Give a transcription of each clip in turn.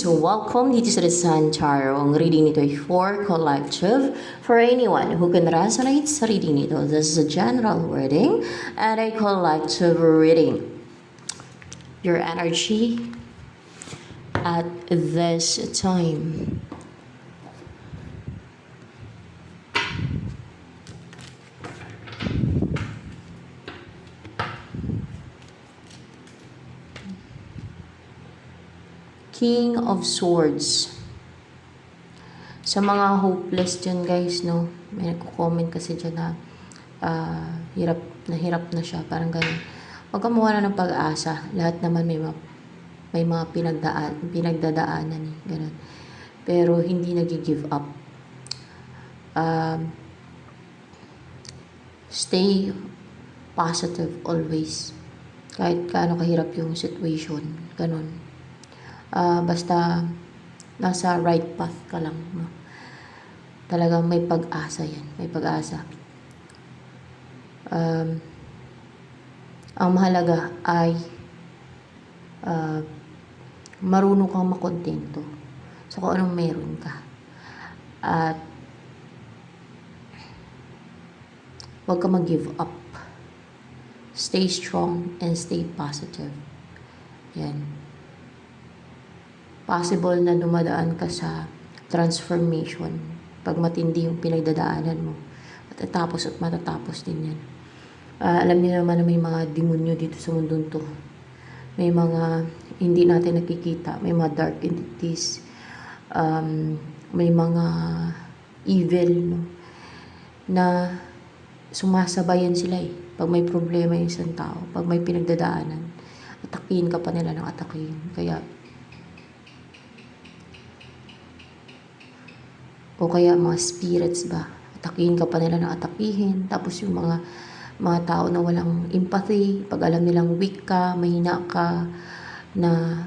Welcome dito sa The Sun Tarot. Ang reading nito ay for collective for anyone who can resonate sa reading nito. This is a general reading and a collective reading. Your energy at this time. King of Swords. Sa mga hopeless dyan guys, no? May nagko-comment kasi dyan na hirap na siya. Parang ganun. Huwag kang mawala ng pag-asa. Lahat naman may mga pinagdadaanan. Ganun. Pero hindi nag-give up. Stay positive always. Kahit kaano kahirap yung situation. Ganun. Basta nasa right path ka lang, no? Talagang may pag-asa yan, may pag-asa. Ang mahalaga ay marunong kang makontento sa kung anong meron ka, at huwag ka mag-give up. Stay strong and stay positive. Yan. Possible na dumadaan ka sa transformation pag matindi yung pinagdadaanan mo. Matatapos at matatapos din yan. Alam niyo naman na may mga demonyo dito sa mundong to. May mga hindi natin nakikita. May mga dark entities. May mga evil, no? Na sumasabayan sila eh. Pag may problema yung isang tao, pag may pinagdadaanan, atakihin ka pa nila ng atakihin. O kaya mga spirits ba, atakihin ka pa nila ng atakihin. Tapos yung mga tao na walang empathy, pag alam nilang weak ka, mahina ka, na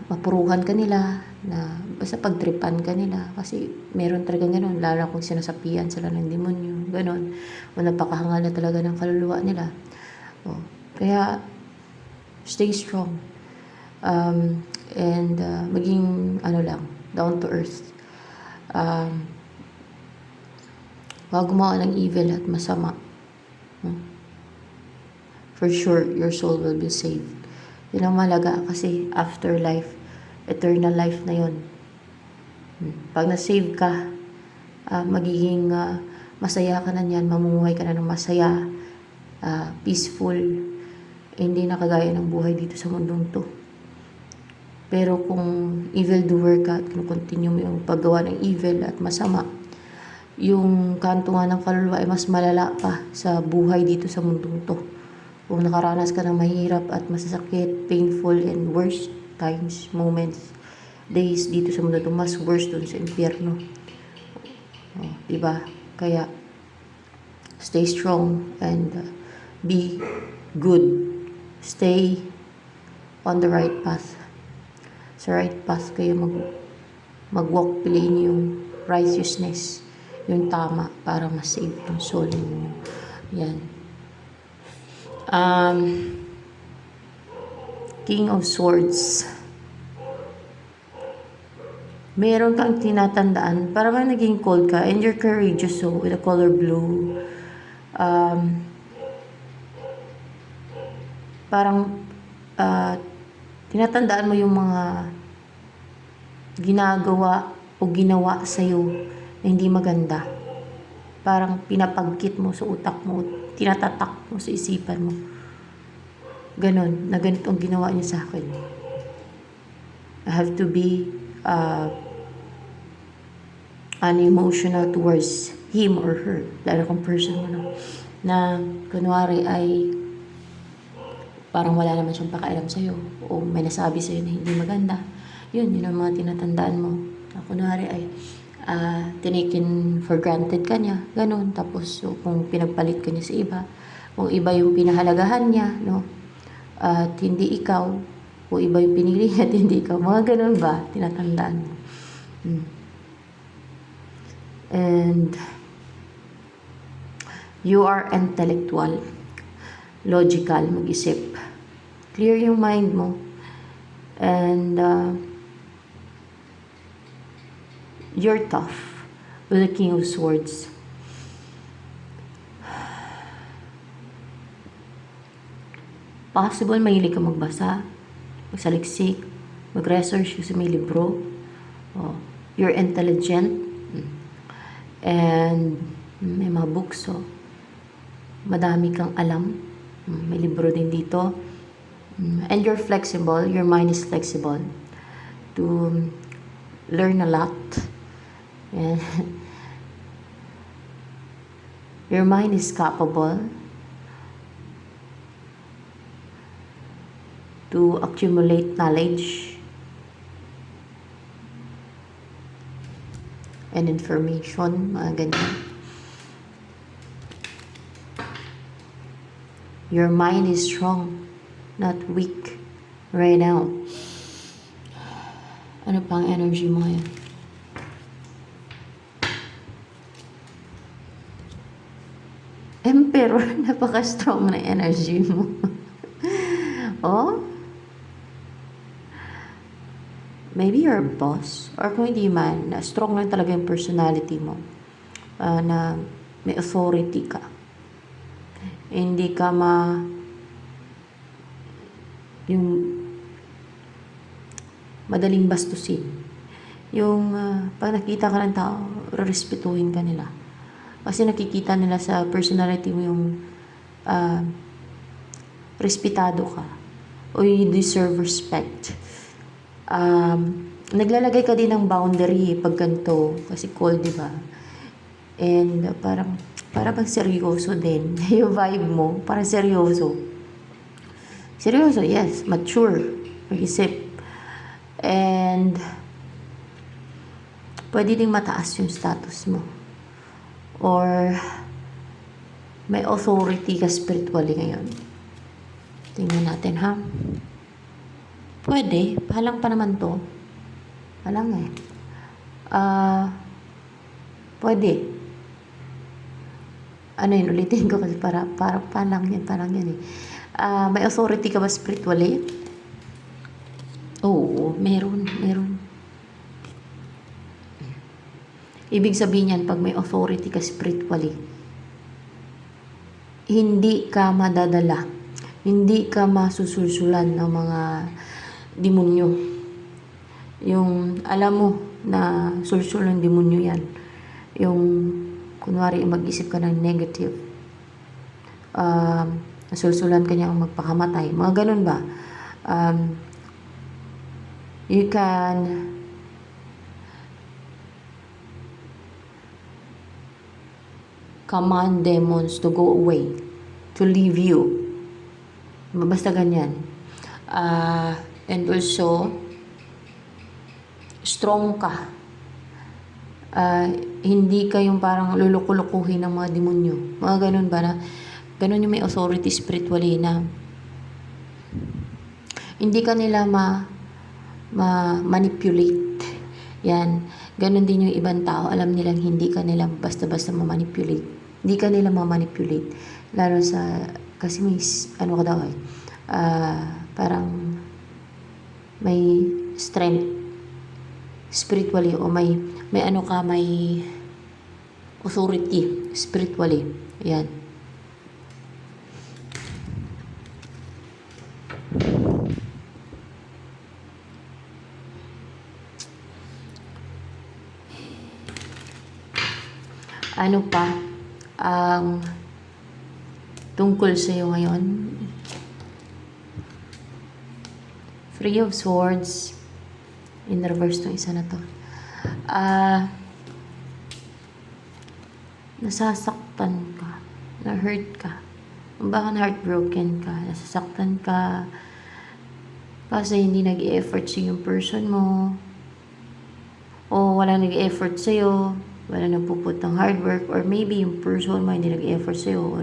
mapuruhan ka nila, na basta pagtripan ka nila. Kasi meron talaga ganun, lalo kung sinasapian sila ng demonyo, ganun. O napakahangal na talaga ng kaluluwa nila. Kaya, stay strong. And maging down to earth. Huwag gumawa ng evil at masama. For sure, your soul will be saved. Yun ang mahalaga kasi afterlife, eternal life na yun. Pag na-save ka, magiging masaya ka na yan, mamumuhay ka na ng masaya, peaceful, hindi na kagaya ng buhay dito sa mundong to. Pero kung evil doer ka at continue mo yung paggawa ng evil at masama, yung kantungan ng kaluluwa ay mas malala pa sa buhay dito sa mundong to. Kung nakaranas ka ng mahirap at masasakit, painful and worst times, moments, days dito sa mundo to, mas worse dun sa impyerno. Diba? Kaya stay strong and be good. Stay on the right path. Sa right path kayo mag-walk, piliin niyo yung righteousness, yung tama, para ma-save yung soul niyo. Yan. King of Swords. Meron kang tinatandaan, parang naging cold ka, and you're courageous, so with the color blue. Parang tinatandaan mo yung mga ginagawa o ginawa sa'yo na hindi maganda. Parang pinapagkit mo sa utak mo, tinatatak mo sa isipan mo. Ganon, na ganito ang ginawa niya sa akin. I have to be unemotional towards him or her. Lalo kung person mo na kunwari ay parang wala naman siyang pakialam sa'yo o may nasabi sa'yo na hindi maganda. Yun ang mga tinatandaan mo. Na kunwari ay tinaken for granted ka niya. Ganun. Tapos kung pinagpalit ka niya sa iba, kung iba yung pinahalagahan niya, no? At hindi ikaw, o iba yung pinili niya at hindi ikaw. Mga ganun ba? Tinatandaan mo. And you are intellectual. Logical, mag-isip. Clear yung mind mo. And you're tough with the King of Swords. Possible mahilig ka magbasa, magsaliksik, mag-research sa may libro. Oh, you're intelligent. And may mga books. Oh. Madami kang alam. May libro din dito. And you're flexible. Your mind is flexible to learn a lot. And your mind is capable to accumulate knowledge and information, mga ganyan. Your mind is strong, not weak right now. Ano pang energy mo ngayon? Emperor, napaka-strong na energy mo. Oh? Maybe you're a boss, or kung hindi man, strong lang talaga yung personality mo, na may authority ka. Hindi ka yung madaling bastusin. Yung pag nakita ka ng tao, respetuhin ka nila. Kasi nakikita nila sa personality mo yung respetado ka, o you deserve respect. Naglalagay ka din ng boundary pag ganito, kasi cold, di ba? And parang bang seryoso din. Yung vibe mo, parang seryoso. Seryoso, yes. Mature. Mag-isip. And pwede ding mataas yung status mo. Or may authority ka spiritually ngayon. Tingnan natin, ha? Pwede. Pahalang pa naman to. Pahalang eh. Pwede. Ano yun, ulitin ko kasi para parang yan eh. May authority ka ba spiritually? Oo, meron. Ibig sabihin yan, pag may authority ka spiritually, hindi ka madadala, hindi ka masusulsulan ng mga demonyo. Yung alam mo na sulsulan ng demonyo yan. Yung kunwari mag-isip ka ng negative, nasulsulan ka niyang magpakamatay, mga ganun ba? You can command demons to go away, to leave you. Basta ganyan. And also, strong ka. Hindi ka yung parang lulukulukuhin ng mga demonyo. Mga ganun ba na, ganun yung may authority spiritually na hindi ka nila manipulate. Yan. Ganun din yung ibang tao. Alam nilang hindi ka nila basta-basta ma-manipulate. Hindi ka nila ma-manipulate. Lalo sa, kasi may, ano ka daw eh, parang may strength spiritually, o may ano ka, may authority spiritually. Yan. Ano pa ang tungkol sa iyo ngayon? Three of Swords. In reverse tong isa na to. Nasasaktan ka. Na-hurt ka. Baka heartbroken ka. Nasasaktan ka. Kasi hindi nag-i-effort sa yung person mo. O wala nag-i-effort sa'yo. Wala nagpuput ng hard work. Or maybe yung person mo hindi nag-i-effort sa'yo. O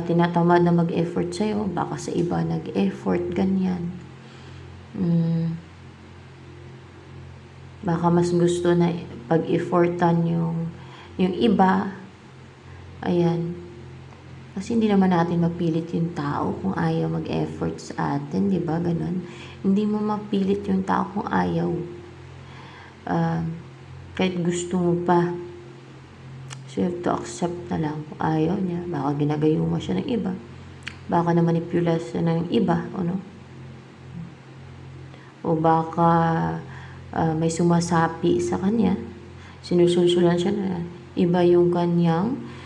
tinatamad na mag-effort sa'yo. Baka sa iba nag-effort. Ganyan. Baka mas gusto na pag-effortan yung iba. Ayan. Kasi hindi naman natin mapilit yung tao kung ayaw mag-effort sa atin, di ba? Ganon. Hindi mo mapilit yung tao kung ayaw. Kahit gusto mo pa. So, you have to accept na lang kung ayaw niya. Baka ginagayuma siya ng iba. Baka na manipula siya ng iba, ano? O baka may sumasapi sa kanya. Sinusulsulan siya na iba yung kanyang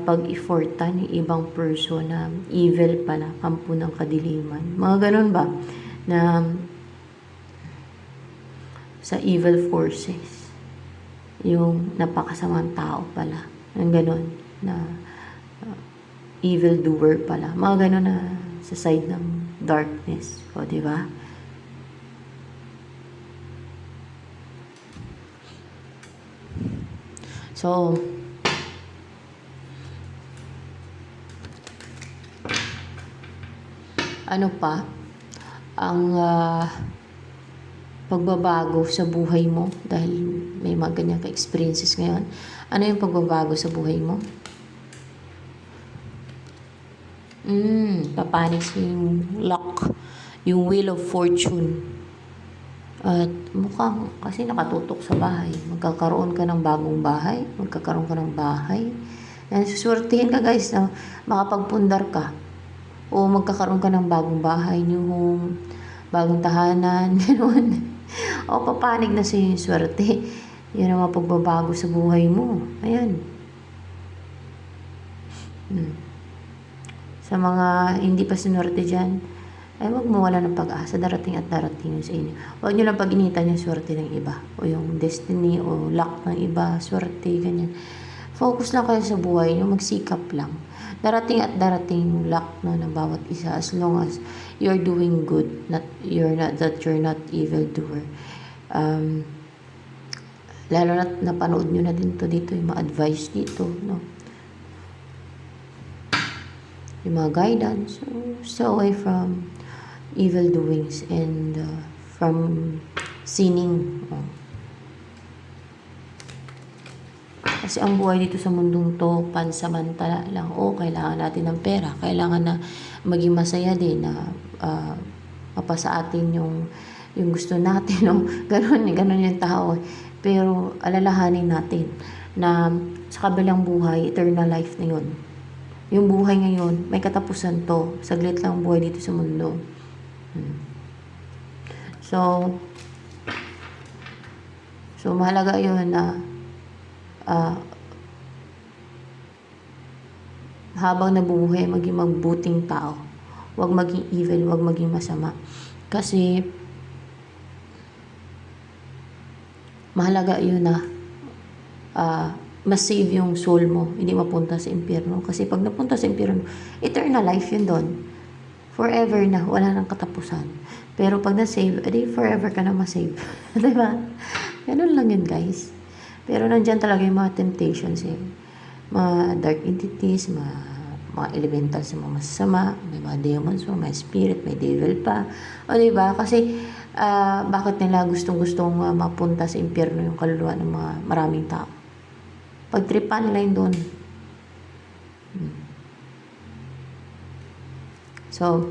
pag-effortan ng ibang person na evil pala, kampo ng kadiliman. Mga ganun ba? Na sa evil forces. Yung napakasamang tao pala. Yung ganun. Na evil doer pala. Mga ganun na sa side ng darkness. O, diba? So, ano pa ang pagbabago sa buhay mo dahil may mga ganyan ka-experiences ngayon? Ano yung pagbabago sa buhay mo? Papanis yung luck, yung wheel of fortune. At mukhang kasi nakatutok sa bahay. Magkakaroon ka ng bagong bahay, magkakaroon ka ng bahay. And susuwertihin ka guys na makapagpundar ka. O magkakaroon ka ng bagong bahay, new home, bagong tahanan, gano'n. O papanig na sa yung swerte. Yan ang mapagbabago sa buhay mo. Ayan. Sa mga hindi pa sinwerte dyan, ay huwag mawala ng pag-asa. Darating at darating yun sa inyo. Huwag nyo lang pag-initan yung swerte ng iba. O yung destiny o luck ng iba, swerte, ganyan. Focus lang kayo sa buhay nyo. Magsikap lang. Darating at darating yung luck no, ng bawat isa as long as you're doing good. You're not evil doer. Lalo na napanood nyo na din to dito, yung mga advice dito, no? Yung mga guidance. So, stay away from evil doings and from sinning. Kasi ang buhay dito sa mundong to, pansamantala lang. Kailangan natin ng pera. Kailangan na maging masaya din na mapasa atin yung gusto natin. No? Ganun yung tao. Pero alalahanin natin na sa kabilang buhay, eternal life na yun. Yung buhay ngayon, may katapusan to. Saglit lang buhay dito sa mundo. So mahalaga yun na habang nabubuhay, maging magbuting tao. Huwag maging evil, huwag maging masama. Kasi mahalaga yun na ma-save yung soul mo, hindi mapunta sa impyerno. Kasi pag napunta sa impyerno, eternal life yun doon. Forever na, wala nang katapusan. Pero pag na-save, edi forever ka na ma-save. Diba? Ganun lang yun, guys. Pero nandyan talaga yung mga temptations eh. Mga dark entities, mga elementals, mga masasama, may mga demons, may spirit, may devil pa. O diba? Kasi bakit nila gustong-gustong mapunta sa impyerno yung kaluluwa ng mga maraming tao? Pagtripan nila yun doon. So,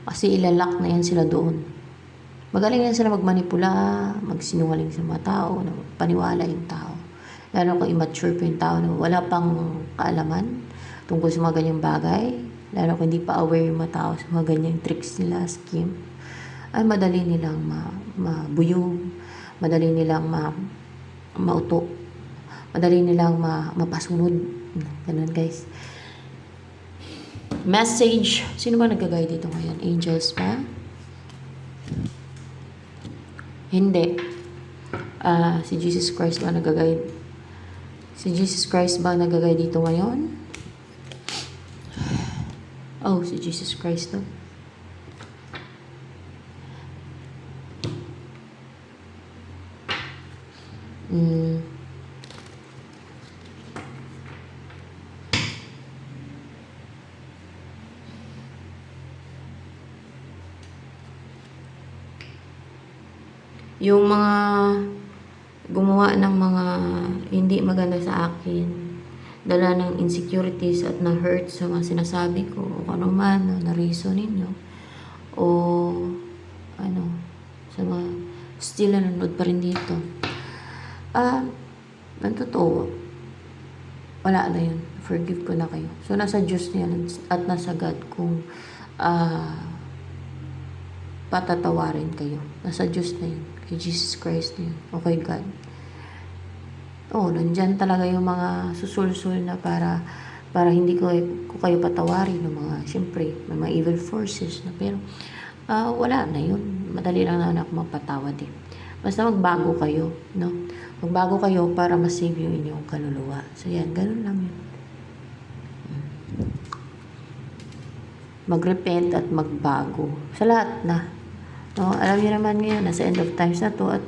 kasi ilalak na yan sila doon. Magaling yan sila magmanipula, magsinungaling sa mga tao, na paniwala yung tao. Lalo kung immature pa yung tao na wala pang kaalaman tungkol sa mga ganyang bagay. Lalo kung hindi pa aware yung mga tao sa mga ganyang tricks nila, scheme. Ay madali nilang mabuyog, madali nilang mauto, madali nilang mapasunod. Ganun guys. Message. Sino ba nag-guide dito ngayon? Angels ba? Hindi. Si Jesus Christ ba nag-guide? Si Jesus Christ ba nag-guide dito ngayon? Si Jesus Christ to. Yung mga gumawa ng mga hindi maganda sa akin, dala ng insecurities at na-hurt sa mga sinasabi ko o ano man na reason ninyo o ano sa mga still nanonood pa rin dito. Ang totoo, wala na yun. Forgive ko na kayo. So, nasa Diyos na yan at nasa God kung patatawarin kayo. Nasa Diyos na yun. Kay Jesus Christ na yun. O kay God. Nandyan talaga yung mga susulsul na para hindi ko kayo patawarin ng mga, syempre, may mga evil forces na, pero wala na yun. Madali lang na ako mapatawad eh. Basta magbago kayo, no? Magbago kayo para ma-save yung inyong kaluluwa. So yan, ganun lang yun. Mag-repent at magbago. Sa lahat na. No, alam niyo naman ngayon, nasa end of times na to at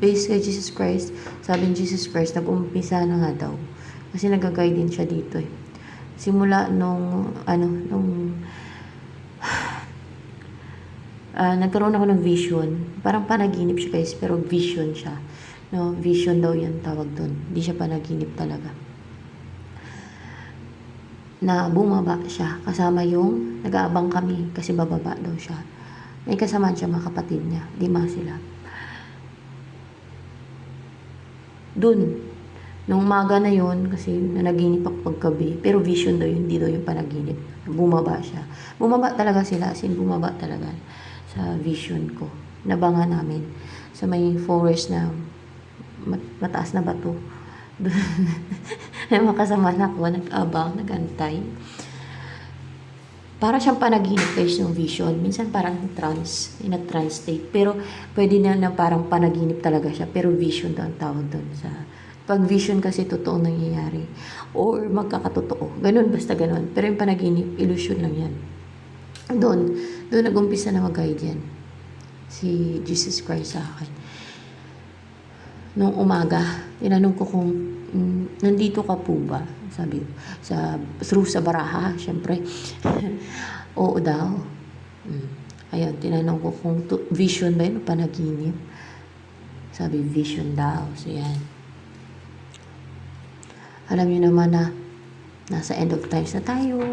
based kay Jesus Christ, sabi ni Jesus Christ, nag-umpisa na nga daw. Kasi nag-guide din siya dito eh. Simula nagkaroon ako ng vision. Parang panaginip siya guys, pero vision siya. No, vision daw yan tawag doon. Hindi siya panaginip talaga. Na bumaba siya, kasama yung nag-aabang kami kasi bababa daw siya. May kasama siya mga kapatid niya, 5 sila. Doon, nung umaga na yon kasi nanaginip ako paggabi, pero vision daw yun, hindi daw yung panaginip. Bumaba siya. Bumaba talaga sila, bumaba talaga sa vision ko. Nabangan namin sa may forest na mataas na bato. May makasama na ako, nag-abang, nag-antay. Para siyang panaginip guys yung vision. Minsan parang nag-trans state. Pero pwede na parang panaginip talaga siya. Pero vision daw ang tawag doon. Pag vision kasi totoong nangyayari. Or magkakatotoo. Ganun, basta ganun. Pero yung panaginip, illusion lang yan. Doon nag-umpisa na mag-guide yan. Si Jesus Christ sa akin. Nung umaga, tinanong ko kung nandito ka po ba? Sabi, through sa baraha, syempre. Oo daw. Ayun, tinanong ko kung vision ba yun o panaginip. Sabi, vision daw. So, yan. Alam niyo naman na nasa end of times na tayo.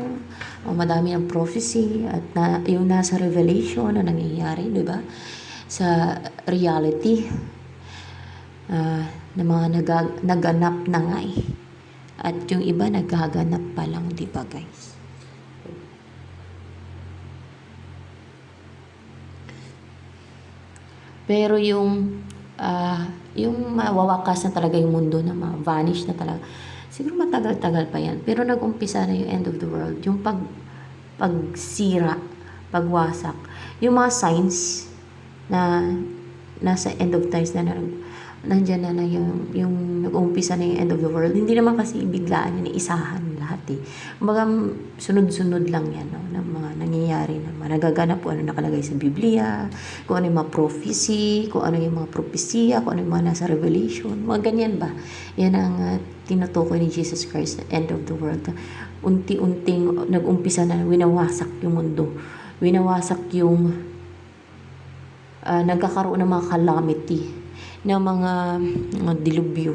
Madami ang prophecy at yung nasa revelation na nangyayari, di ba? Sa reality na mga naganap na nga eh. At yung iba nagaganap pa lang, di ba guys? Pero yung mawawakas na talaga yung mundo na ma-vanish na talaga. Siguro matagal-tagal pa yan. Pero nag-umpisa na yung end of the world. Yung pagsira, pagwasak. Yung mga signs na nasa end of times na nandyan na yung nag-umpisa na yung end of the world. Hindi naman kasi biglaan yun, isahan lahat eh. Kumbaga, sunod-sunod lang yan, no? Ng mga nangyayari na nagaganap, kung ano nakalagay sa Biblia, kung ano yung mga prophecy, kung ano yung mga propesya, kung ano yung mga nasa revelation, mga ganyan ba? Yan ang tinutukoy ni Jesus Christ, the end of the world. Unti-unting nag-umpisa na, winawasak yung mundo. Winawasak yung nagkakaroon ng mga calamity, ng mga dilubyo,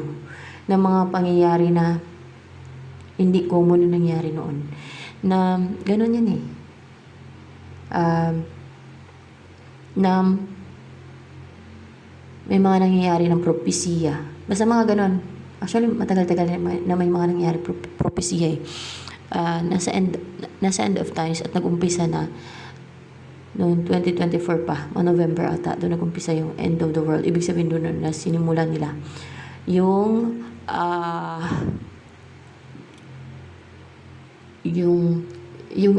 ng mga pangyayari na hindi common na nangyari noon. Na gano'n yan eh. Na may mga nangyayari ng propesya. Basta mga gano'n. Actually, matagal-tagal na may mga nangyayari propesya eh. Nasa end of times at nag-umpisa na noong 2024 pa, November ata, doon nag-umpisa yung end of the world. Ibig sabihin doon na sinimula nila yung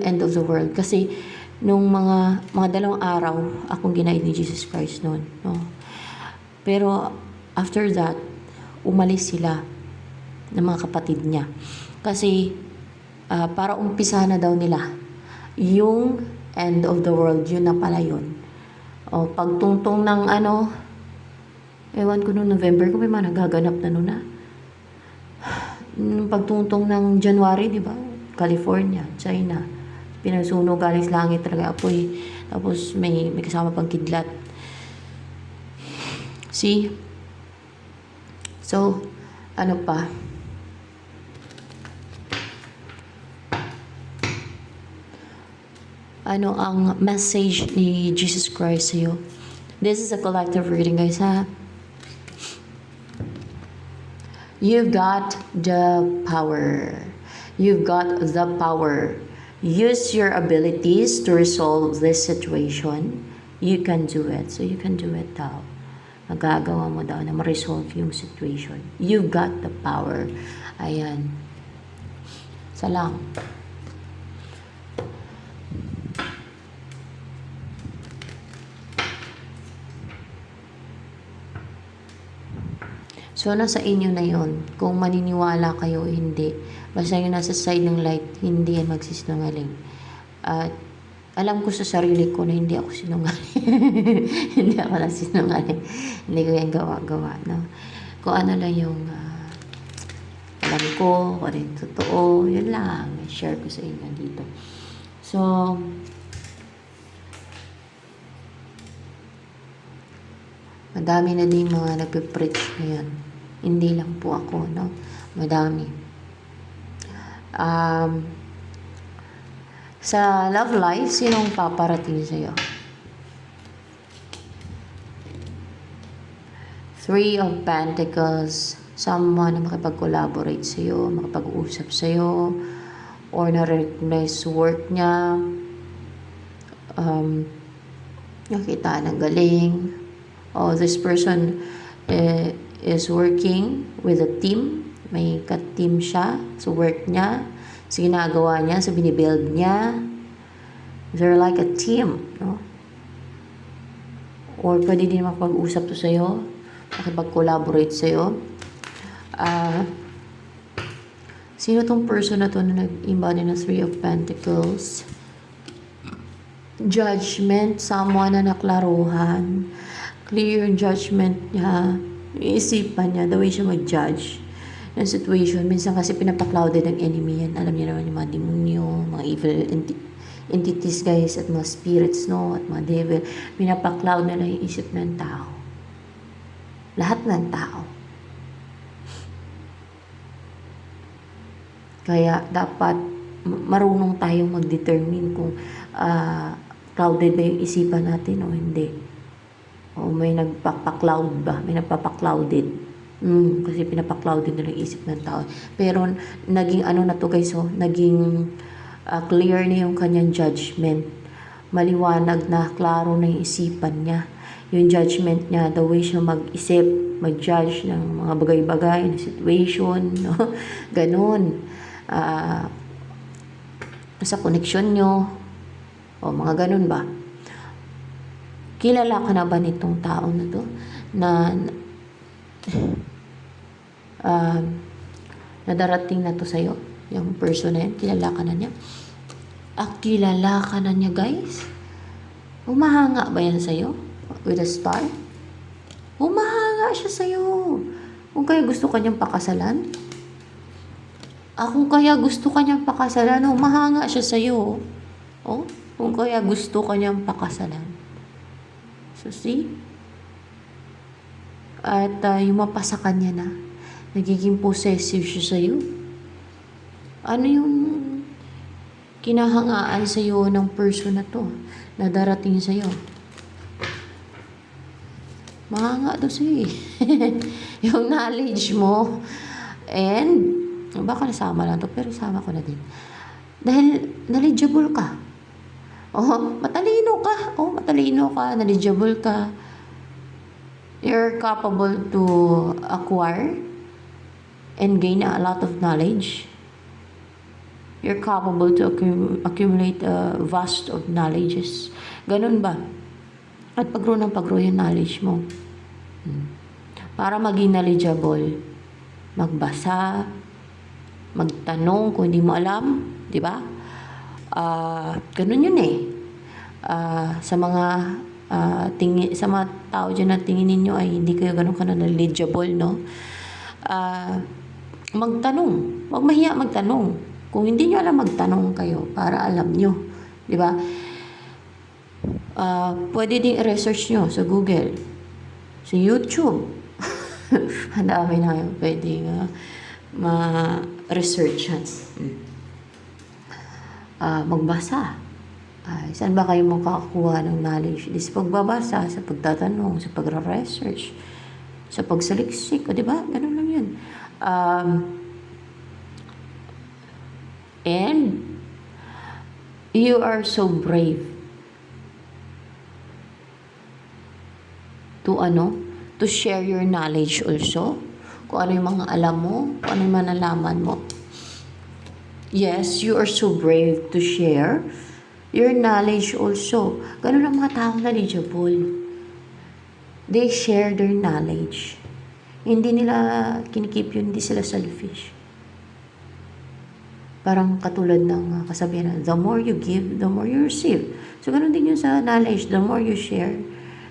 end of the world. Kasi nung mga 2 araw akong ginaid ni Jesus Christ noon, no? Pero after that, umalis sila ng mga kapatid niya. Kasi para umpisa na daw nila yung end of the world, yun na pala yun. Pagtungtong ng ewan ko noong November, kung may mga nagaganap na noon na. Pagtungtong ng January, di ba? California, China. Pinasunog galing sa langit talaga apoy. Tapos may kasama pang kidlat. See? So, ano pa? Ano ang message ni Jesus Christ sa'yo? This is a collective reading, guys, ha? You've got the power. You've got the power. Use your abilities to resolve this situation. You can do it. So you can do it daw. Magagawa mo daw na ma-resolve yung situation. You've got the power. Ayan. Salang. So, nasa inyo na yon kung maniniwala kayo o hindi. Basta yung nasa side ng light, hindi yan magsisinungaling. At alam ko sa sarili ko na hindi ako sinungaling. Hindi ako nagsinungaling. Hindi ko yan gawa-gawa. No? Kung ano lang yung alam ko, kung ano yung totoo, yun lang. Share ko sa inyo dito. So, madami na din mga nagpe-preach ngayon. Hindi lang po ako, no? Madami. Sa love life, sinong paparating sa'yo? Three of Pentacles. Someone na makipag-collaborate sa'yo, makipag-usap sa'yo, or na-recognize work niya. Nakita ng galing. Oh, this person is working with a team. May ka-team siya sa work niya, sa ginagawa niya, sa binibuild niya. They're like a team, no? Or pwede din makapag-usap to sa'yo, makipag-collaborate sa'yo. Sino tong person na to na nag-embody ng Three of Pentacles? Judgment, someone na naklaruhan. Clear yung judgment niya. Iisipan niya, the way siya mag-judge ng situation. Minsan kasi pinapaklouded ng enemy yan. Alam niyo naman yung mga demonyo, mga evil entities, guys, at mga spirits, no? At mga devil. Pinapakloud na yung isip ng tao. Lahat ng tao. Kaya dapat marunong tayong mag-determine kung clouded ba yung isipan natin o hindi. O may nagpapakloud ba? May nagpapaklouded. Kasi pinapaklouded nila yung isip ng tao. Pero naging ano na to, guys, naging clear na yung kanyang judgment. Maliwanag na, klaro na yung isipan niya. Yung judgment niya, the way siya mag-isip, mag-judge ng mga bagay-bagay, na situation, no? Ganun. Sa connection nyo, o mga ganun ba? Kilala ka na ba nitong tao na to? Na darating na to sa'yo? Yung person na yan, kilala ka na niya? Kilala ka na niya, guys? Humahanga ba yan sa'yo? With a star? Humahanga siya sa'yo. Kung kaya gusto ka niyang pakasalan? Kung kaya gusto ka niyang pakasalan, humahanga siya sa'yo. Oh, kung kaya gusto ka niyang pakasalan. So, see? At yung mapasa kanya na, nagiging possessive siya sa'yo. Ano yung kinahangaan sa'yo ng person na to, na darating sa'yo? Mahanga daw sa'yo eh. Yung knowledge mo. And, baka nasama lang to, pero sama ko na din. Dahil knowledgeable ka. Matalino ka, knowledgeable ka. You're capable to acquire and gain a lot of knowledge. You're capable to accumulate a vast of knowledges. Ganun ba? At pag-grow yung knowledge mo. Para maging knowledgeable, magbasa, magtanong kung hindi mo alam, di ba? Ganun yun eh. Sa mga sa mga tao dyan na tingin ninyo ay hindi kayo ganun ka na knowledgeable, no? Magtanong. Huwag mahiya magtanong. Kung hindi nyo alam, magtanong kayo para alam nyo. Di ba? Pwede din i-research nyo sa Google, sa YouTube. Ang dami na kayo pwedeng ma-researchan. Magbasa. Saan ba kayo makakakuha ng knowledge? Sa pagbabasa, sa pagtatanong, sa pagre-research, sa pagsaliksik, o diba? Ganun lang yun. And you are so brave to share your knowledge also. Kung ano yung mga alam mo, kung ano yung mga nalaman mo. Yes, you are so brave to share your knowledge also. Ganun ang mga taong knowledgeable. They share their knowledge. Hindi nila kinikip yun, hindi sila selfish. Parang katulad ng kasabihan na, the more you give, the more you receive. So, ganun din yun sa knowledge. The more you share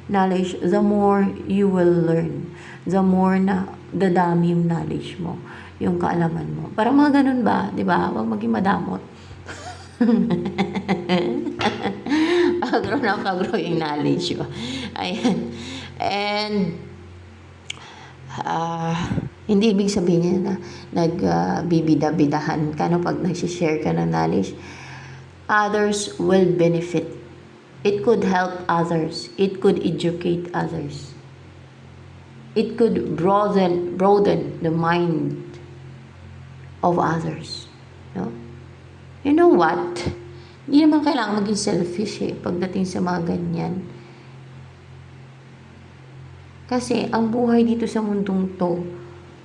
knowledge, the more you will learn. The more na dadami yung knowledge mo, yung kaalaman mo. Parang mga ganun ba? Di ba? Huwag maging madamot. Pag-grow yung knowledge mo. Ayan. And, hindi ibig sabihin niya na nagbibida-bidahan ka no, pag nagsishare ka ng knowledge. Others will benefit. It could help others. It could educate others. It could broaden the mind of others. No? You know what? Hindi naman kailangan maging selfish pagdating sa mga ganyan. Kasi ang buhay dito sa mundong to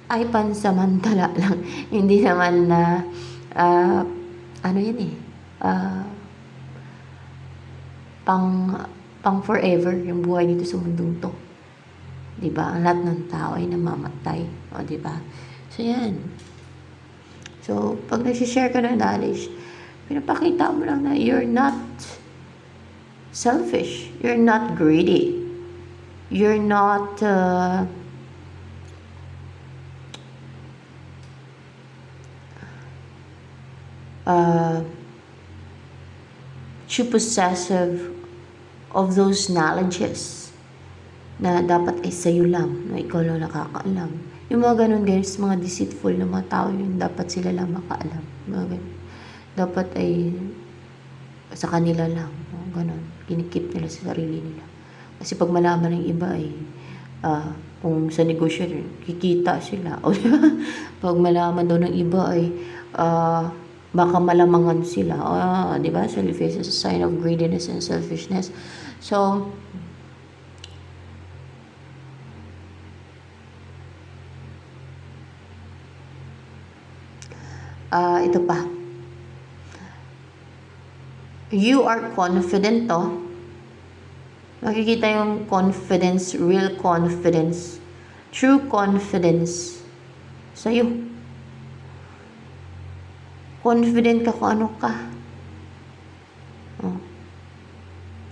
ay pansamantala lang. Hindi naman na pang forever yung buhay dito sa mundong to. 'Di ba? Ang lahat ng tao ay namamatay, o 'di ba? So yan. So pag nag-share ka ng knowledge, pinapakita mo lang na you're not selfish, you're not greedy. You're not too possessive of those knowledges na dapat ay sa'yo lang, na ikaw lang nakakaalam. Yung mga ganun guys, mga deceitful na mga tao yun, dapat sila lang makaalam. Mga ganun. Dapat ay sa kanila lang, ganun. Kinikip nila sa sarili nila. Kasi pag malaman ng iba ay kung sa negosyo kikita sila. O diba? Pag malaman daw ng iba ay baka malamangan sila. Diba? Selfish is a sign of greediness and selfishness. So, ito pa. You are confident to. Makikita yung confidence, real confidence, true confidence sa'yo. Confident ka kung ano ka.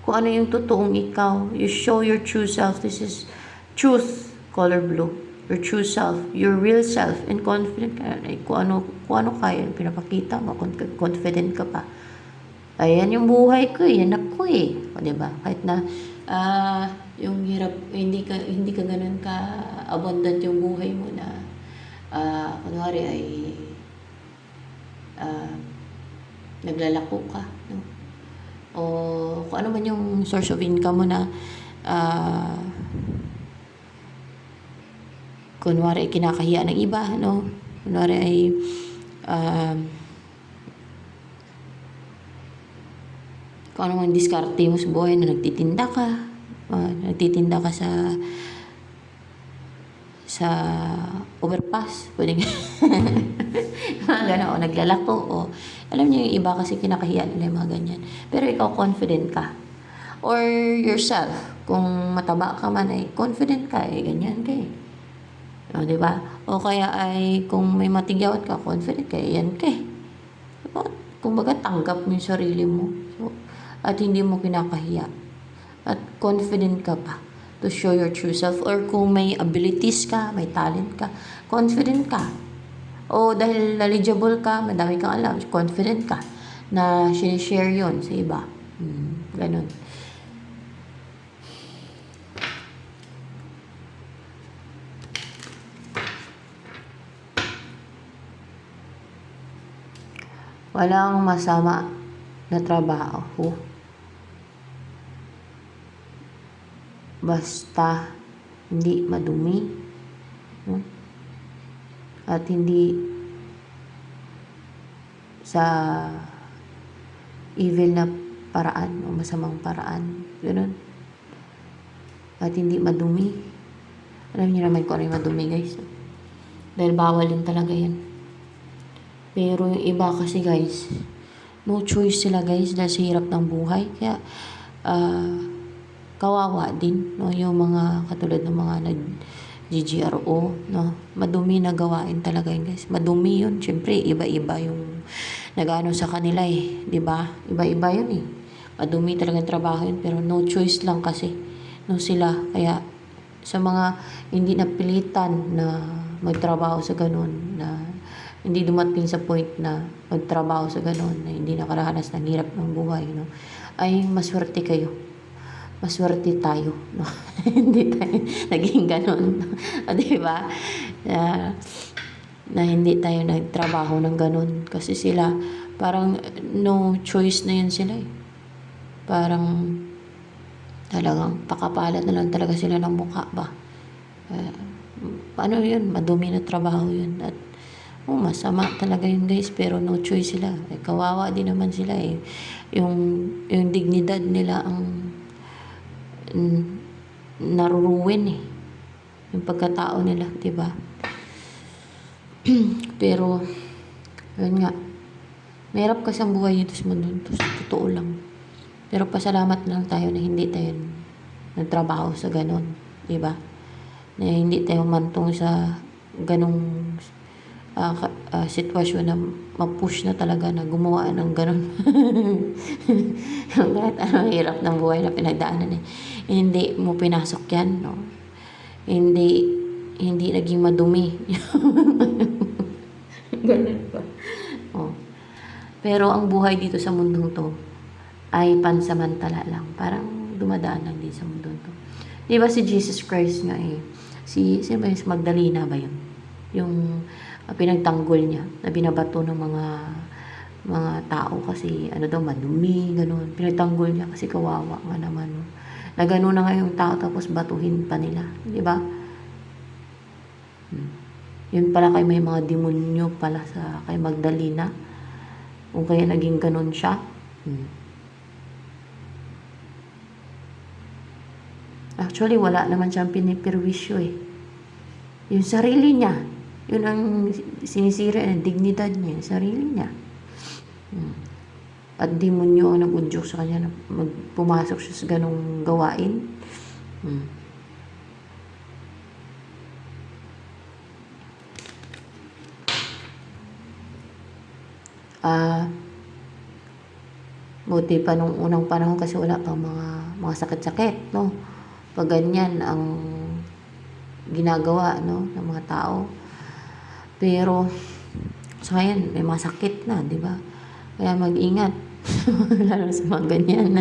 Kung ano yung totoong ikaw. You show your true self. This is truth, color blue. Your true self, your real self, and confident ka. Kung ano kaya, pinapakita mo, confident ka pa. Ayan yung buhay ko, yan ako O diba? Kahit na yung hirap, hindi ka ganun ka abundant yung buhay mo na kunwari ay naglalako ka, no? O kung ano man yung source of income mo na kunwari ay kinakahiya ng iba, no? Kunwari ay kung ano mang diskarte mo sa buhay na nagtitinda ka sa overpass, pwedeng gano'n, o naglalako, o alam niyo yung iba kasi kinakahiya nila yung mga ganyan, pero ikaw confident ka, or yourself, kung mataba ka man ay confident ka, ganyan ka o diba, o kaya ay kung may matigyawat ka, confident ka, yan ka kung baga tanggap mo yung sarili mo, so, at hindi mo kinakahiya at confident ka pa to show your true self, or kung may abilities ka, may talent ka, confident ka, o dahil knowledgeable ka, madami kang alam, confident ka na sinishare yon sa iba. Ganun. Walang masama na trabaho. Basta hindi madumi, no? At hindi sa evil na paraan o masamang paraan. Ganun. At hindi madumi. Alam niyo naman kung ano yung madumi, guys. Dahil bawal din talaga yan. Pero yung iba kasi, guys, no choice sila, guys, dahil sa hirap ng buhay. Kaya, kawawa din, no? Yung mga katulad ng mga GGRO, no? Madumi na gawain talaga yun, guys. Madumi yun. Siyempre, iba-iba yung nag-ano sa kanila eh. 'Di ba? Iba-iba yun eh. Madumi talagang trabaho yun. Pero no choice lang kasi, no sila. Kaya, sa mga hindi napilitan na magtrabaho sa ganun, na hindi dumating sa point na magtrabaho sa ganun, na hindi nakaranas ng hirap ng buhay, no? Ay, maswerte kayo. Maswerte tayo, no? Hindi tayo naging ganun. O, diba? Na hindi tayo nagtrabaho ng ganun. Kasi sila, parang no choice na yun sila eh. Parang talagang pakapalat na lang talaga sila ng mukha ba. Ano yun? Madumi na trabaho yun. At masama talaga yun, guys. Pero no choice sila. Kawawa din naman sila eh. Yung dignidad nila ang naruruwin eh. Yung pagkatao nila, diba? Pero, yun nga. Mahirap kasi ang buhay dito sa mundo. Totoo lang. Pero pasalamat lang tayo na hindi tayo nagtrabaho sa ganon. Diba? Na hindi tayo mantong sa ganong sitwasyon na ma-push na talaga na gumawa ng ganon. Kahit anong hirap ng buhay na pinagdaanan eh. Hindi mo pinasok yan, no? Hindi naging madumi. Ganun pa. Oh. Pero ang buhay dito sa mundong to ay pansamantala lang. Parang dumadaan lang din sa mundong to. Diba si Jesus Christ nga eh. Sino ba yung Magdalena ba yun? Yung pinagtanggol niya na binabato ng mga tao kasi ano daw madumi, ganun. Pinagtanggol niya kasi kawawa nga naman. No? Na ganun na nga yung tao tapos batuhin pa nila. Diba? Yun pala kay may mga demonyo pala sa kay Magdalena. Kung kaya naging ganun siya. Actually, wala naman siyang pinipirwisyo eh. Yung sarili niya, yun ang sinisira ng dignidad niya, yung sarili niya. At demonyo ang nag-udyok sa kanya na pumasok siya sa ganong gawain. Buti pa nung unang panahon kasi wala pang mga sakit-sakit, no? Pag ganyan ang ginagawa, no, ng mga tao. Pero sa ngayon may mga sakit na, di ba? Kaya mag-ingat. Lalo sa mga ganyan.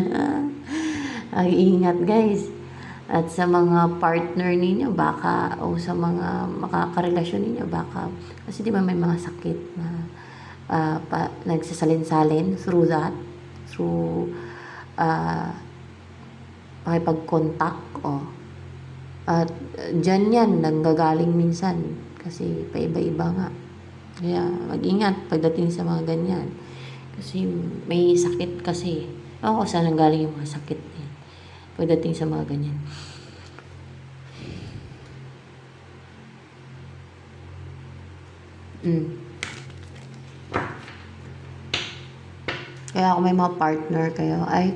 Mag-ingat, guys. At sa mga partner ninyo, baka, o sa mga makakarelasyon ninyo, baka, kasi di ba may mga sakit na nagsasalin-salin through that, through pakipag-contact, at dyan yan, nanggagaling minsan, kasi paiba-iba nga. Kaya mag-ingat pagdating sa mga ganyan. Kasi may sakit kasi. Ako saan nanggaling yung mga sakit yan. Pagdating sa mga ganyan. Kaya kung may mga partner kayo, ay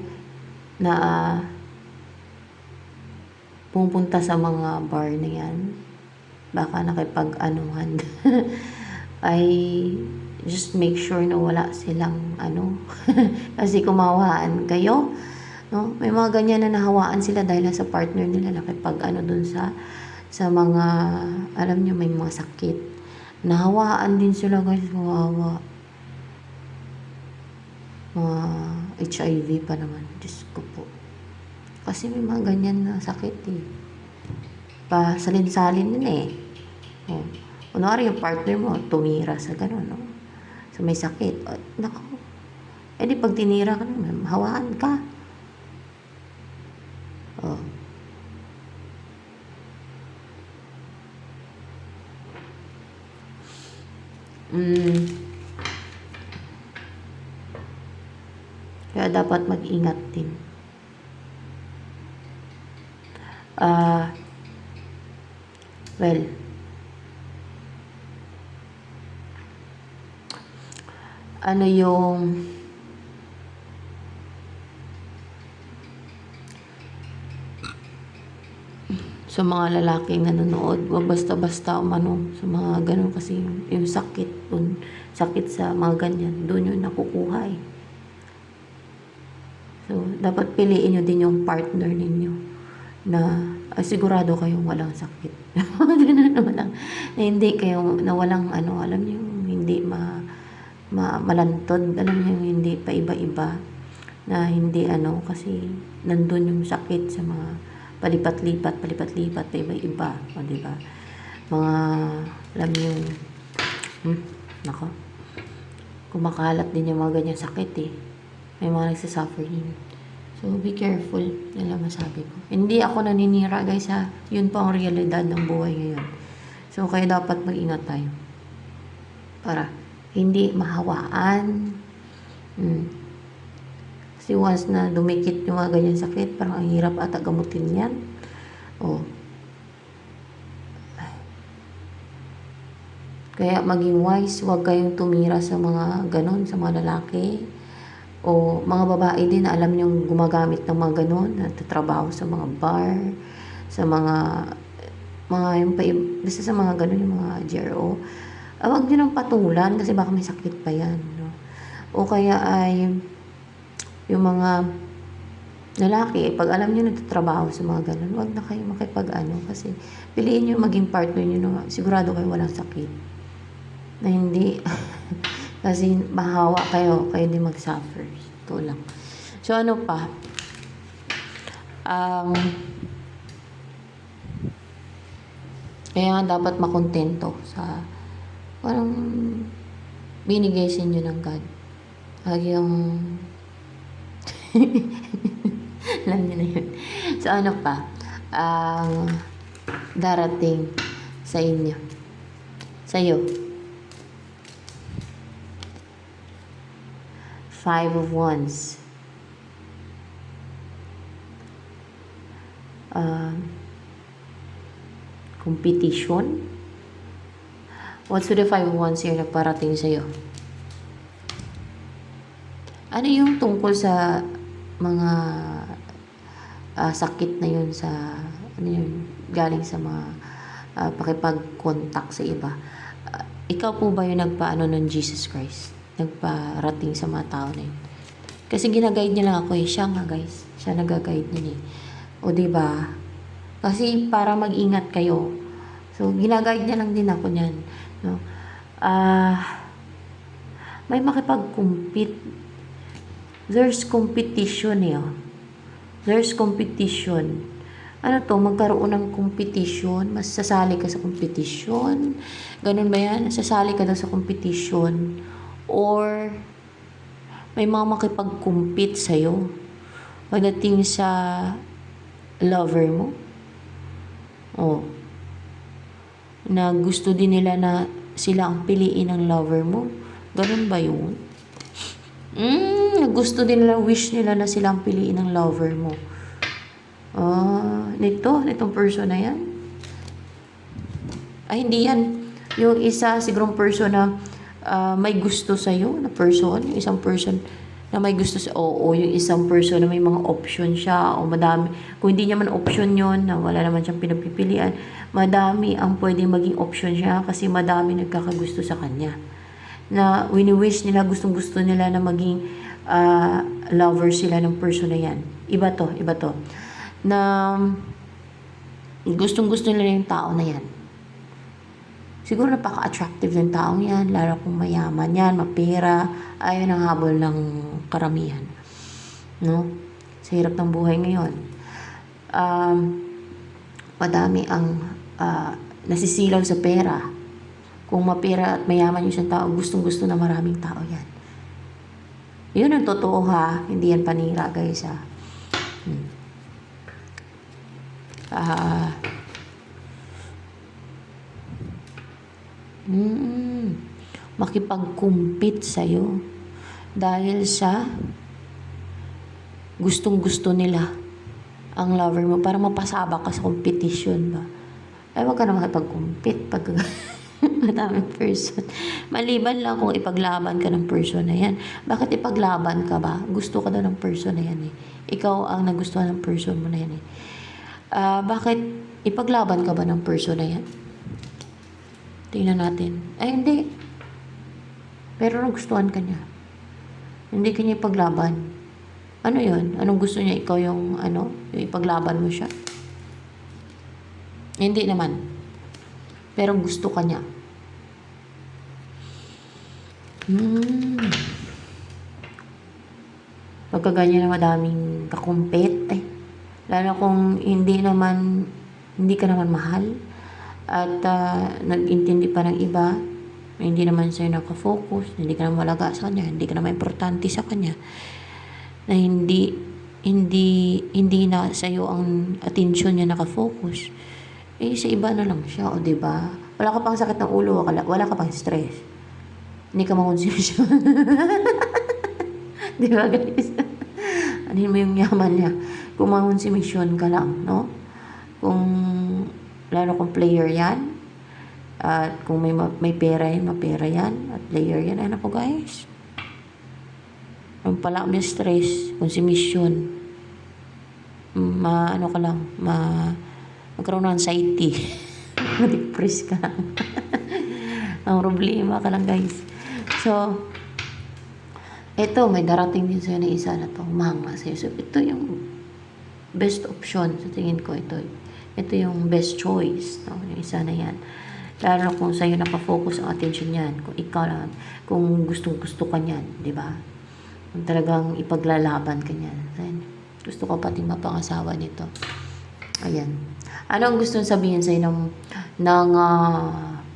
na pumunta sa mga bar na yan, baka nakipag-anuhan, ay just make sure na wala silang kasi kumawaan kayo, no? May mga ganyan na nahawaan sila dahil sa partner nila, nakipag-ano dun sa mga, alam nyo, may mga sakit. Nahawaan din sila, guys, kawawa. Mga HIV pa naman, Diyos ko po. Kasi may mga ganyan na sakit eh. Salin-salin din eh. Kunwari yung partner mo, tumira sa gano'n, no? So may sakit. Naku, Eh di pag tinira ka naman, hawaan ka. Oh. Kaya dapat mag-ingat din. Well, ano yung sa mga lalaking nanonood, wag basta-basta umano sa mga ganun kasi yung sakit dun, sakit sa mga ganyan, dun yung nakukuha eh. So, dapat piliin nyo din yung partner ninyo na sigurado kayong walang sakit. Ganun naman lang. Na hindi kayo, na walang ano, alam niyo, hindi malantod, alam niyo, hindi pa iba-iba, na hindi ano, kasi nandun yung sakit sa mga palipat-lipat, pa iba-iba, o diba? Mga, alam niyo, nako, kumakalat din yung mga ganyan sakit eh. May mga nagsasuffer din. So, be careful, yan lang masabi ko. Hindi ako naninira guys ha, yun po ang realidad ng buhay ngayon. So, kaya dapat mag-ingat tayo. Para hindi mahawaan. Kasi once na dumikit yung mga ganyan sakit, parang ang hirap ata gamutin yan. Oh. Kaya maging wise, huwag kayong tumira sa mga ganon, sa mga lalaki. O mga babae din, alam niyong gumagamit ng mga ganon, natatrabaho sa mga bar, sa mga yung basta sa mga ganon, yung mga GRO. Huwag niyo nang patulan kasi baka may sakit pa yan. No? O kaya ay yung mga lalaki, pag alam niyo nagtatrabaho sa mga ganon, huwag na kayo makipag-ano kasi piliin niyo maging partner niyo na sigurado kayo walang sakit. Na hindi kasi mahawa kayo din mag-suffer. Ito lang. So, ano pa? Kaya nga dapat makontento sa parang binigay sa inyo ng God. Yung alam niyo na yun. So, ano pa? Darating sa inyo. Sa'yo. 5 of Wands. Competition. What's with the 5 of Wands here nagparating sa'yo? Ano yung tungkol sa mga sakit na yun sa ano yun, galing sa mga pakipag-contact sa iba? Ikaw po ba yung nagpaano ng Jesus Christ? Nagparating sa mga tao na yun? Kasi ginaguide niya lang ako eh. Siya nga guys. Siya nag-guide niya eh. O diba? Kasi para mag-ingat kayo. So, ginaguide niya lang din ako niyan. No? May makipag-compete. There's competition eh. Oh. There's competition. Ano to? Magkaroon ng competition. Mas sasali ka sa competition. Ganun ba yan? Sasali ka daw sa competition. Or may mga makipag-compete sa'yo pagdating sa lover mo. Oh. Na gusto din nila na sila ang piliin ng lover mo. Ganun ba yun? Gusto din nila, wish nila na sila ang piliin ng lover mo. Nitong person na yan. Ay, hindi yan. Yung isa, sigurong person na may gusto sa'yo na person. Yung isang person na may gusto sa yung isang person na may mga option siya o madami. Kung hindi niya man option yon na wala naman siyang pinagpipilian, madami ang pwedeng maging option siya kasi madami nagkakagusto sa kanya. Na wini-wish nila, gustong-gusto nila na maging lover sila ng person na yan. Iba to. Na gustong-gusto nila yung tao na yan. Siguro napaka-attractive ng taong yan, lalo kung mayaman yan, mapera, ayun ang habol ng karamihan. No? Sa hirap ng buhay ngayon. Madami ang nasisilaw sa pera. Kung mapera at mayaman yung isang tao, gustong-gusto na maraming tao yan. Yun ang totoo ha. Hindi yan panira guys ha. Hmm. Ah, makipag-compete sa'yo dahil sa gustong-gusto nila ang lover mo para mapasabak ka sa competition ba. Ay, wag ka na makipag-compete pag madaming person. Maliban lang kung ipaglaban ka ng person na yan. Bakit ipaglaban ka ba? Gusto ka daw ng person na yan eh. Ikaw ang nagustuhan ng person mo na yan eh. Bakit ipaglaban ka ba ng person na yan? Tingnan natin. Ay, hindi. Pero nagustuhan ka niya. Hindi ka niya ipaglaban. Ano yun? Anong gusto niya? Ikaw yung yung ipaglaban mo siya? Hindi naman. Pero gusto ka niya. Pagka ganyan na madaming kakumpet, lalo kung hindi ka naman mahal, at nag-intindi pa ng iba, hindi naman sa'yo nakafocus, hindi ka naman malaga sa kanya, hindi ka naman importante sa kanya, na hindi na sa'yo ang atensyon niya nakafocus, sa iba na lang siya, o diba? Wala ka pang sakit ng ulo, wala ka pang stress. Hindi ka makonsumisyon. Diba guys? Anin mo yung yaman niya. Kung makonsumisyon ka lang, no? Lalo kung player yan, at kung may pera yan, mapera yan, at player yan, ano po guys? Ang pala may stress, consumption, magkaroon ng anxiety, ma-depress ka lang. Ang problema ka lang guys. So, ito, may darating din sa'yo na isa na to, humanga sa'yo. So, ito yung best option, sa tingin ko ito yung best choice, no? Yung isa na yan. Lalo kung sa'yo nakafocus ang attention niyan, kung ikaw lang, kung gustong-gusto ka niyan, di ba? Kung talagang ipaglalaban ka niyan. Gusto ko pati mapangasawa nito. Ayan. Ano ang gustong sabihin sa'yo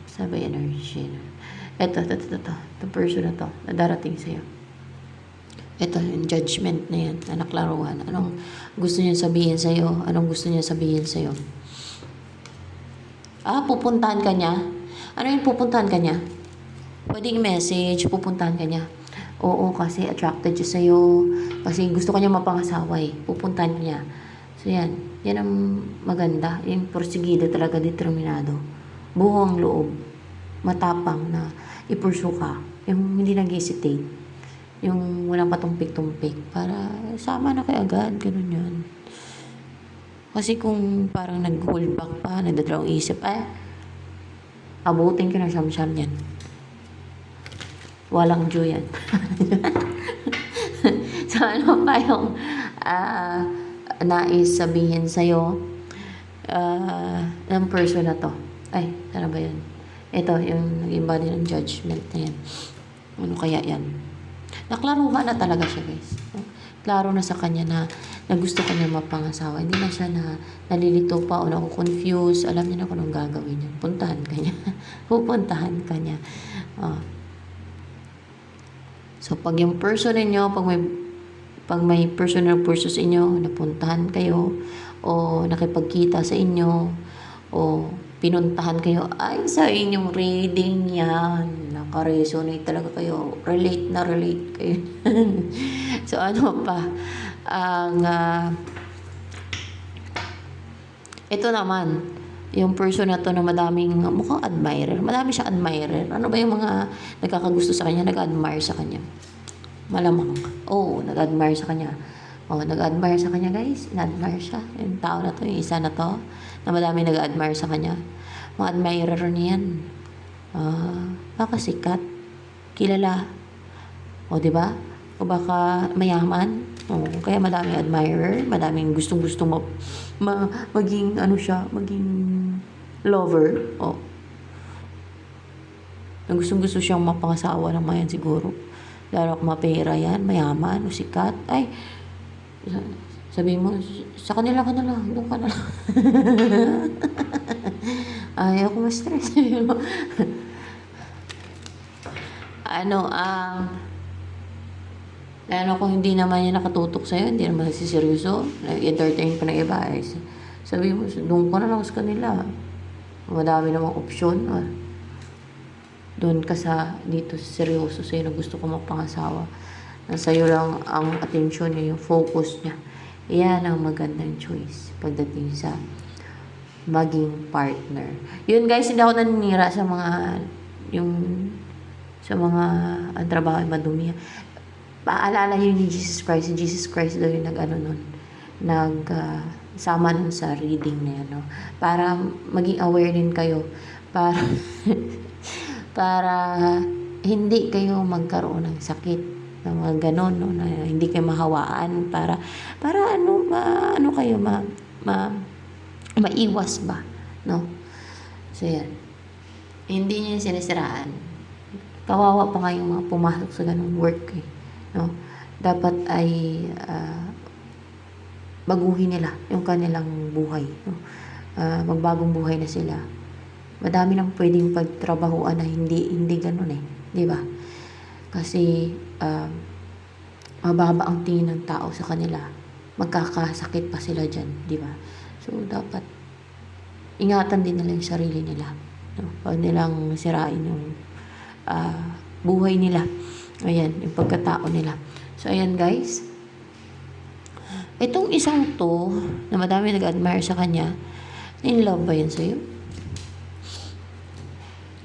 sabi energy? Ito, person na to, na darating sa'yo. Ito, yung judgment na yan, na naklaruhan. Anong gusto niya sabihin sa'yo? Anong gusto niya sabihin sa'yo? Pupuntahan ka niya? Ano yung pupuntahan ka niya? Pwedeng message, pupuntahan ka niya. Oo, kasi attracted siya sa'yo. Kasi gusto ka niya mapangasawa eh. Pupuntahan niya. So yan, yan ang maganda. Yung porsigido talaga, determinado. Buong loob. Matapang na ipursu ka. Yung hindi nag-hesitate. Yung walang patumpik-tumpik para sama na kayo agad, ganun yun. Kasi kung parang nag-hold back pa, nagdadalawang isip, abutin ka na siyam-siyam yan. Walang joy yan. So ano pa yung nais sabihin sa'yo ng person na to? Ano ba yun? Ito, yung nag-embody ng judgment na yan. Ano kaya yan? Naklaruhan na talaga siya guys. Klaro na sa kanya na gusto kanya mapangasawa. Hindi na siya nalilito pa o naku-confuse. Alam niya na kung anong gagawin niya. Puntahan ka niya. Pupuntahan ka niya. So pag yung person ninyo, pag may personal person sa inyo, napuntahan kayo, o nakipagkita sa inyo, o pinuntahan kayo, sa inyong reading yan. Naka-resonate talaga kayo. Relate kayo. So, ano pa? Ito naman, yung person na to na mukhang admirer. Madami siyang admirer. Ano ba yung mga nagkakagusto sa kanya, nag-admire sa kanya? Malamang. Nag-admire sa kanya. Nag-admire sa kanya guys. In-admire siya. Yung tao na to, yung isa na to, na madami nag-admire sa kanya. Mga admirer niyan. Baka sikat. Kilala. Diba? O baka mayaman. Kaya madaming admirer. Madaming gustong-gusto maging maging lover. Na gustong-gusto siyang mapangasawa ng mayan siguro. Lalo kung mapera yan, mayaman o sikat. Sabihin mo, sa kanila ka na lang, doon ka na lang. Ayaw ko ma-stress. Lalo kung hindi naman yan nakatutok sa'yo, hindi naman nagsiseryoso, nag-entertain pa ng iba, eh. Sabi mo, doon ka na lang sa kanila. Madami namang opsyon. Doon ka sa, dito seryoso sa'yo na gusto ko magpangasawa. Na sa'yo lang ang attention niya, yung focus niya. Yan ang magandang choice pagdating sa maging partner. Yun guys, hindi ako naninira sa mga, yung, sa mga, ang trabaho ay madumi. Paalala yun ni Jesus Christ. Si Jesus Christ daw yung nag-ano nun. Sama nun sa reading na yan. No? Para maging aware din kayo. Para, para hindi kayo magkaroon ng sakit. Na mga ganon, no? Na hindi kayo mahawaan. Para ano kayo, maiwas ba. No? So yan. Hindi niya yung sinisiraan. Kawawa pa nga yung mga pumasok sa ganong work eh. No? Dapat ay baguhin nila yung kanilang buhay. No? Magbagong buhay na sila. Madami nang pwedeng pagtrabahuan na hindi ganun eh. Di ba? Kasi mababa ang tingin ng tao sa kanila. Magkakasakit pa sila dyan. Di ba? So, dapat ingatan din nila yung sarili nila. No? Huwag nilang sirain yung buhay nila. Ayan, yung pagkatao nila. So, ayan guys. Itong isang to, na madami nag-admire sa kanya, in love ba yan sa'yo?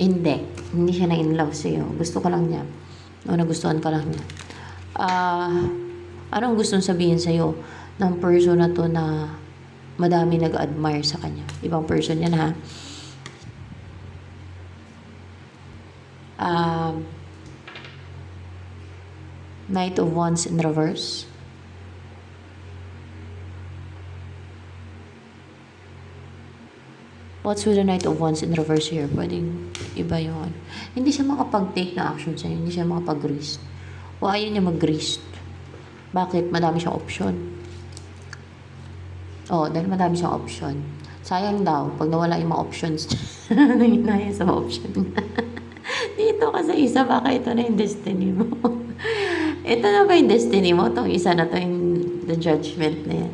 Hindi. Hindi siya na in love sa'yo. Gusto ka lang niya. O nagustuhan ka lang niya. Anong gustong sabihin sa'yo ng person na to na madami nag-admire sa kanya? Ibang person yan ha. Knight of Wands in reverse. What's with the Knight of Wands in reverse here? Pwedeng iba yung ano. Hindi siya makapag-take na action sa'yo. Hindi siya makapag-risk. O ayaw niya mag-risk. Bakit? Madami siyang option. Dahil madami siyang option. Sayang daw, pag nawala yung mga options, nanginaya sa mga option. Dito ka sa isa, baka ito na yung destiny mo. Ito na ba yung destiny mo? Itong isa na to yung the judgment na yan.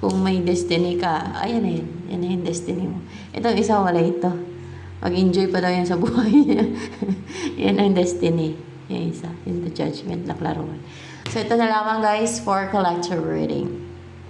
Kung may destiny ka, ayan na yan. Yan na yung destiny mo. Itong isa, wala ito. Mag-enjoy pa daw yan sa buhay niya. Yan ang destiny. Yung isa, yung the judgment na klaruan. So, ito na lamang guys for collector reading.